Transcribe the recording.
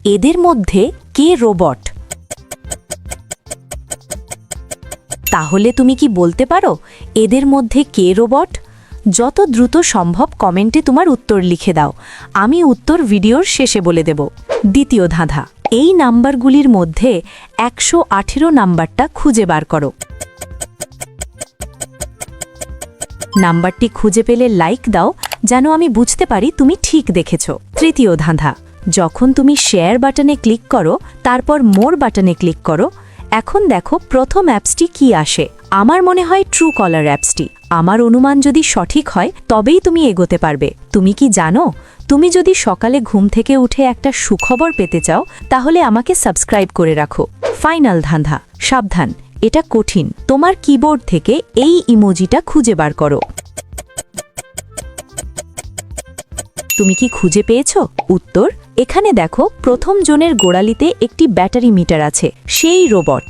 এদের মধ্যে কে রোবট? তাহলে তুমি কি বলতে পারো এদের মধ্যে কে রোবট? যত দ্রুত সম্ভব কমেন্টে তোমার উত্তর লিখে দাও, আমি উত্তর ভিডিওর শেষে বলে দেব। দ্বিতীয় ধাঁধা, এই নাম্বারগুলির মধ্যে 118 নাম্বারটা খুঁজে বার করো। নাম্বারটি খুঁজে পেলে লাইক দাও, যেন আমি বুঝতে পারি তুমি ঠিক দেখেছ। তৃতীয় ধাঁধা, যখন তুমি শেয়ার বাটনে ক্লিক করো তারপর মোর বাটনে ক্লিক করো, এখন দেখো প্রথম অ্যাপসটি কি আসে। আমার মনে হয় ট্রু কলার অ্যাপসটি। আমার অনুমান যদি সঠিক হয় তবেই তুমি এগোতে পারবে। তুমি কি জানো, তুমি যদি সকালে ঘুম থেকে উঠে একটা সুখবর পেতে চাও তাহলে আমাকে সাবস্ক্রাইব করে রাখো। ফাইনাল ধাঁধা, সাবধান, এটা কঠিন। তোমার কিবোর্ড থেকে এই ইমোজিটা খুঁজে বার করো। তুমি কি খুঁজে পেয়েছো? উত্তর, এখানে দেখো প্রথম জনের গোড়ালিতে একটি ব্যাটারি মিটার আছে, সেই রোবট।